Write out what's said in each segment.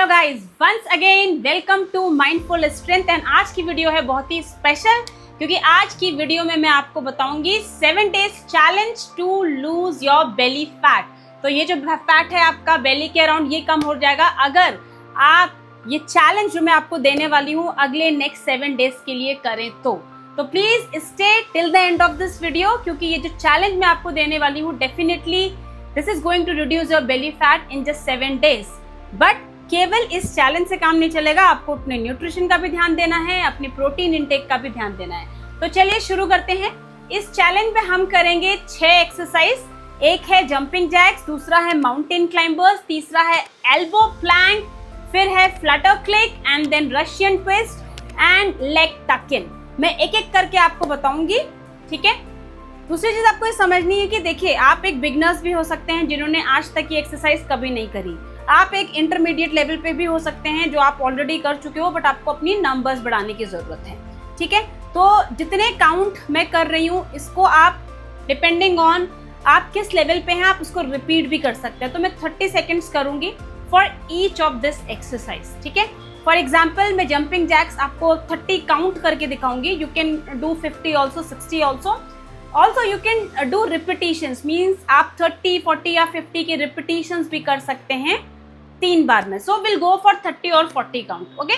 Hello guys, once again welcome to mindful strength. And आज की video है बहुत ही स्पेशल क्योंकि आज की वीडियो में मैं आपको बताऊंगी 7 days challenge to lose your belly fat. तो ये जो फैट है आपका बेली के अराउंड, ये कम हो जाएगा अगर आप ये चैलेंज जो मैं आपको देने वाली हूँ अगले नेक्स्ट 7 डेज के लिए करें तो please stay till the end of this video, क्योंकि ये जो चैलेंज मैं आपको देने वाली हूँ definitely this is going to reduce your belly fat in just 7 days. But केवल इस चैलेंज से काम नहीं चलेगा, आपको अपने न्यूट्रिशन का भी ध्यान देना है, अपने प्रोटीन इंटेक का भी ध्यान देना है। तो चलिए शुरू करते हैं। इस चैलेंज में हम करेंगे 6 एक्सरसाइज। एक है जंपिंग जैक्स, दूसरा है माउंटेन क्लाइंबर्स, तीसरा है एल्बो प्लैंक, फिर है फ्लटर क्लिक and then Russian twist and leg tuck in. मैं एक एक करके आपको बताऊंगी, ठीक है। दूसरी चीज आपको ये समझनी है कि देखिए, आप एक बिगनर्स भी हो सकते हैं जिन्होंने आज तक ये एक्सरसाइज कभी नहीं करी। आप एक इंटरमीडिएट लेवल पे भी हो सकते हैं जो आप ऑलरेडी कर चुके हो, बट आपको अपनी नंबर्स बढ़ाने की जरूरत है, ठीक है। तो जितने काउंट मैं कर रही हूँ इसको आप डिपेंडिंग ऑन आप किस लेवल पे हैं आप उसको रिपीट भी कर सकते हैं। तो मैं 30 सेकेंड्स करूंगी for each of this exercise, ठीक है। फॉर एग्जाम्पल मैं जंपिंग जैक्स आपको 30 काउंट करके दिखाऊंगी। You can do 50 also, 60 also you can do repetitions, means आप 30, 40 या 50 के रिपीटिशंस भी कर सकते हैं 3 बार में। सो विल गो फॉर 30 और 40 काउंट, ओके।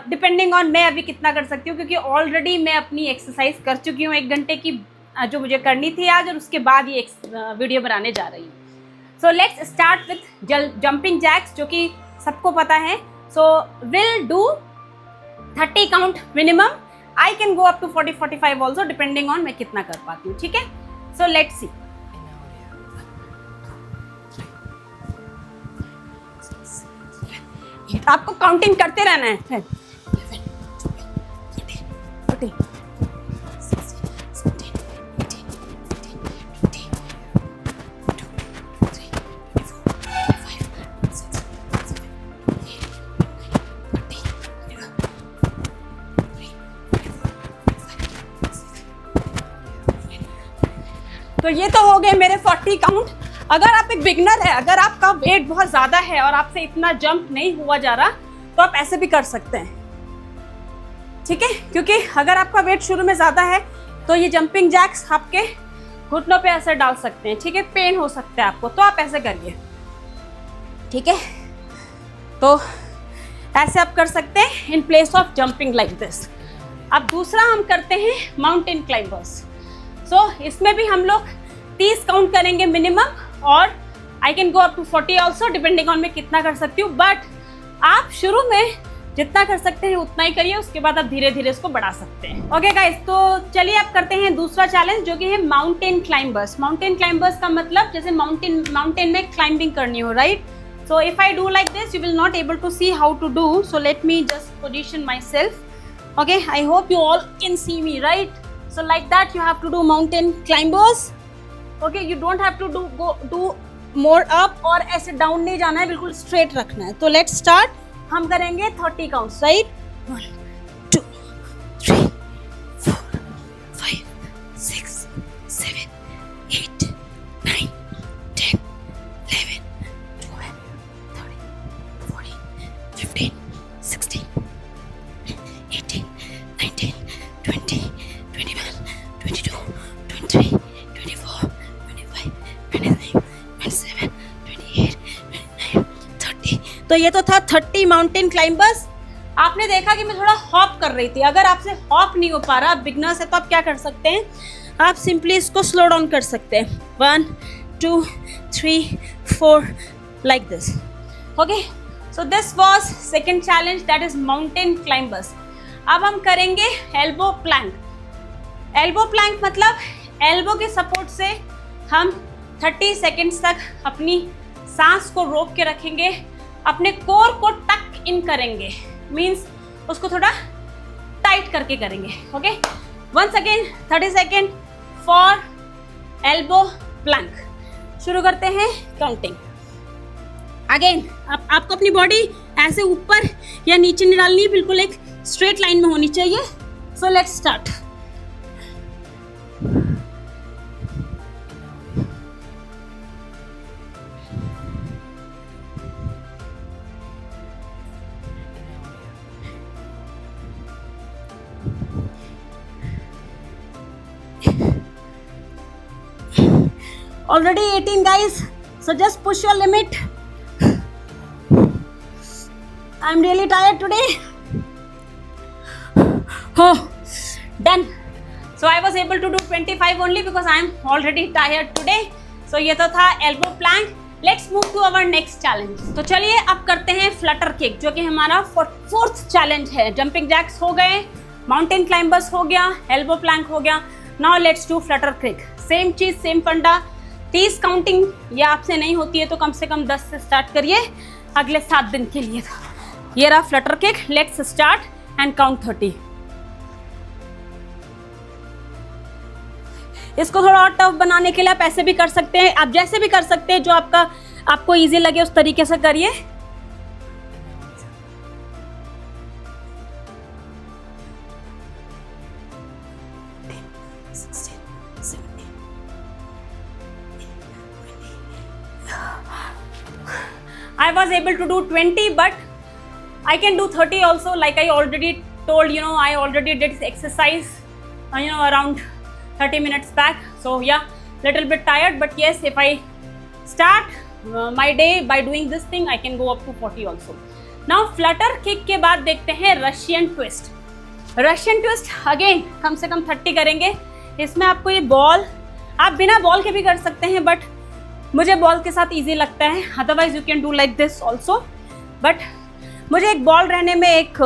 डिपेंडिंग ऑन मैं अभी कितना कर सकती हूँ, क्योंकि ऑलरेडी मैं अपनी एक्सरसाइज कर चुकी हूँ 1 घंटे की जो मुझे करनी थी आज, और उसके बाद ये वीडियो बनाने जा रही हूँ। So let's start with jumping jacks, जो कि सबको पता है। So will do 30 count minimum. I can go up to 40-45 also depending on मैं कितना कर पाती हूँ, ठीक है। So let's see. आपको काउंटिंग करते रहना है। तो ये तो हो गए मेरे 40 काउंट। अगर आप एक बिगनर है, अगर आपका वेट बहुत ज़्यादा है और आपसे इतना जंप नहीं हुआ जा रहा, तो आप ऐसे भी कर सकते हैं, ठीक है। क्योंकि अगर आपका वेट शुरू में ज़्यादा है तो ये जंपिंग जैक्स आपके घुटनों पे असर डाल सकते हैं, ठीक है। पेन हो सकता है आपको, तो आप ऐसे करिए, ठीक है। तो ऐसे आप कर सकते हैं in place of jumping like this. अब दूसरा हम करते हैं माउंटेन क्लाइंबर्स। सो इसमें भी हम लोग 30 काउंट करेंगे मिनिमम, और I can go up to 40 also depending on मैं कितना कर सकती हूँ। बट आप शुरू में जितना कर सकते हैं उतना ही करिए, उसके बाद आप धीरे धीरे इसको बढ़ा सकते हैं, ओके गाइस। तो चलिए आप करते हैं दूसरा चैलेंज, जो कि है माउंटेन क्लाइंबर्स। माउंटेन क्लाइंबर्स का मतलब जैसे माउंटेन में क्लाइंबिंग करनी हो, right. So if I do like this you will not able to see how to do, so let me just position myself, okay. I hope you all can see me, right? So like that you have to do mountain climbers, okay. You don't have to do more up और ऐसे down नहीं जाना है, बिल्कुल straight रखना है। तो let's start. हम करेंगे 30 काउंट्स, राइट। 1 2 3 4 5 6 7 8 9 10 11 12 13 14 15 16 18 19 20 21 22 23 24 25 26 27 28 29 30। तो ये तो था 30 माउंटेन क्लाइंबर्स। आपने देखा कि मैं थोड़ा हॉप कर रही थी। अगर आपसे हॉप नहीं हो पा रहा, आप बिगनर्स है, तो आप क्या कर सकते हैं, आप सिंपली इसको स्लो डाउन कर सकते हैं। 1 2 3 4 like this, okay. So this was second challenge, that is mountain climbers. अब हम करेंगे एल्बो प्लैंक। एल्बो प्लैंक मतलब एल्बो के सपोर्ट से हम 30 सेकेंड्स तक अपनी सांस को रोक के रखेंगे, अपने कोर को टक इन करेंगे, मीन्स उसको थोड़ा टाइट करके करेंगे, okay. Once again 30 second for elbow plank. शुरू करते हैं काउंटिंग। अगेन आपको अपनी बॉडी ऐसे ऊपर या नीचे नहीं डालनी, बिल्कुल एक स्ट्रेट लाइन में होनी चाहिए। So let's start. Already 18 guys, so just push your limit. I'm really tired today. Oh, done. So I was able to do 25 only because I am already tired today. So ये तो था elbow plank. Let's move to our next challenge. तो चलिए अब करते हैं flutter kick, जो कि हमारा फोर्थ चैलेंज है. जंपिंग जैक्स हो गए, माउंटेन क्लाइंबर्स हो गया, एल्बो प्लैंक हो गया. Now let's do Flutter kick. Same चीज, सेम फंडा. 30 काउंटिंग ये आपसे नहीं होती है तो कम से कम 10 से स्टार्ट करिए अगले 7 दिन के लिए. ये रहा Flutter kick. Let's start and count 30. इसको थोड़ा और टफ बनाने के लिए आप ऐसे भी कर सकते हैं, आप जैसे भी कर सकते हैं, जो आपको इजी लगे उस तरीके से करिए. I was able to do 20, but I can do 30 also. Like I already told, I already did this exercise, around 30 minutes back. So yeah, little bit tired, but yes, if I start my day by doing this thing, I can go up to 40 also. Now flutter kick के बाद देखते हैं Russian twist. Russian twist again कम से कम 30 करेंगे. इसमें आपको ये ball, आप बिना बॉल के भी कर सकते हैं, बट मुझे बॉल के साथ इजी लगता है. Otherwise you can do like this also, but मुझे एक बॉल रहने में एक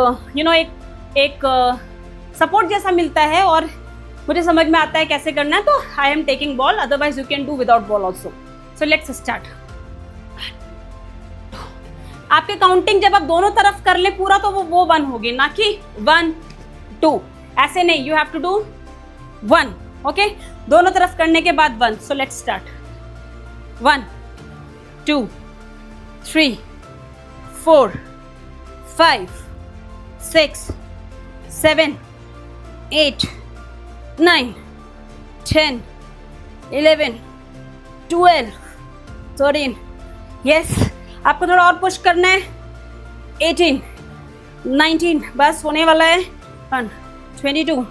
सपोर्ट जैसा मिलता है और मुझे समझ में आता है कैसे करना है. तो I am taking ball, otherwise you can do without ball also. So let's start. आपके काउंटिंग जब आप दोनों तरफ कर ले पूरा तो वो 1 होगी, ना कि 1 2 ऐसे नहीं. You have to do 1. Okay, दोनों तरफ करने के बाद 1. So let's start. 1 2 3 4 5 6 7 8 9 10 11 12 13. यस, आपको थोड़ा और पुश करना है. 18 19, बस होने वाला है. 22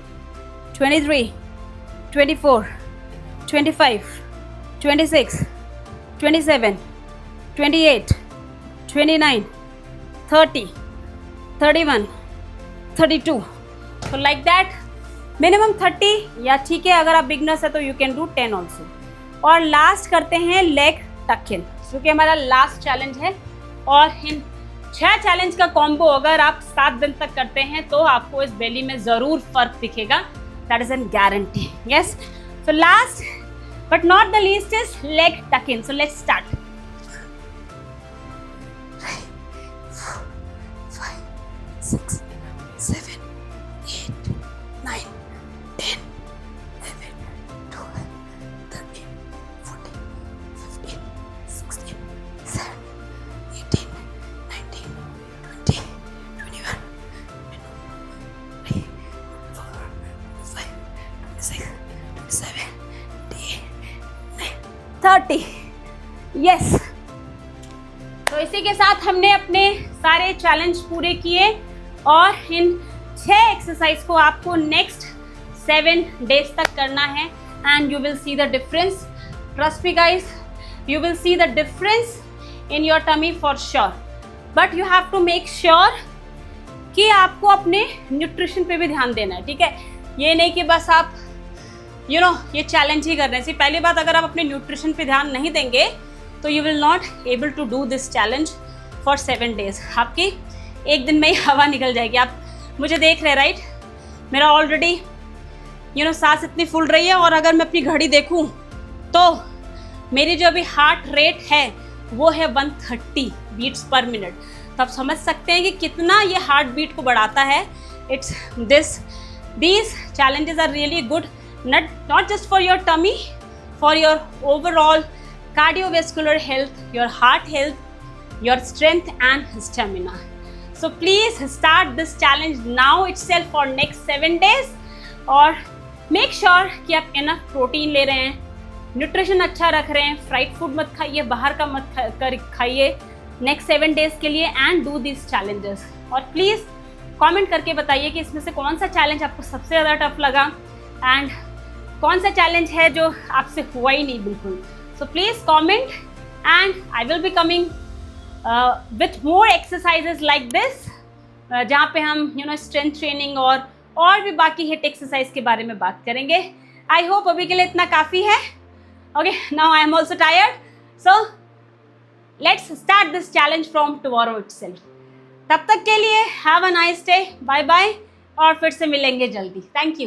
23 24 25 26 27 28 29 30 31 32. So like that मिनिमम 30, या ठीक है अगर आप बिगनर्स है तो यू कैन डू 10 ऑल्सो. और लास्ट करते हैं लेग टक इन, जो कि हमारा लास्ट चैलेंज है. और इन 6 चैलेंज का कॉम्बो अगर आप 7 दिन तक करते हैं तो आपको इस बेली में ज़रूर फर्क दिखेगा. That is an guarantee. Yes, so last but not the least is leg tuck in. So let's start. 5 6 7 8 9 10 11 12 13 14 15 16 17 18 19 20 21 22 24 25 26 27 30. Yes, तो इसी के साथ हमने अपने सारे चैलेंज पूरे किए और इन 6 एक्सरसाइज को आपको नेक्स्ट 7 डेज तक करना है. And you will see the difference. Trust me guys, you will see the difference in your tummy for sure. But you have to make sure कि आपको अपने न्यूट्रिशन पे भी ध्यान देना है. ठीक है, ये नहीं कि बस आप ये चैलेंज ही कर रहे हैं. पहली बात, अगर आप अपने न्यूट्रिशन पे ध्यान नहीं देंगे तो you will not able to do this challenge for 7 days. आपकी एक दिन में ही हवा निकल जाएगी. आप मुझे देख रहे हैं राइट, मेरा ऑलरेडी सांस इतनी फूल रही है. और अगर मैं अपनी घड़ी देखूं तो मेरी जो अभी हार्ट रेट है वो है 130 बीट्स पर मिनट. तो आप समझ सकते हैं कि कितना ये हार्ट बीट को बढ़ाता है. It's these challenges are really good, not just for your tummy, for your overall cardiovascular health, your heart health, your strength and stamina. So please start this challenge now itself for next 7 days. और make sure कि आप enough protein ले रहे हैं, nutrition अच्छा रख रहे हैं, फ्राइड फूड मत खाइए, बाहर का मत खाइए नेक्स्ट 7 डेज के लिए. And do this challenges. और प्लीज़ कमेंट करके बताइए कि इसमें से कौन सा चैलेंज आपको सबसे ज़्यादा टफ लगा एंड कौन सा चैलेंज है जो आपसे हुआ ही नहीं बिल्कुल. So please comment and I will be coming with more exercises like this, जहाँ पे हम strength training और भी बाकी hit exercise के बारे में बात करेंगे. I hope अभी के लिए इतना काफ़ी है. Okay, now I am also tired. So let's start this challenge from tomorrow itself. तब तक के लिए have a nice day. Bye bye और फिर से मिलेंगे जल्दी. Thank you.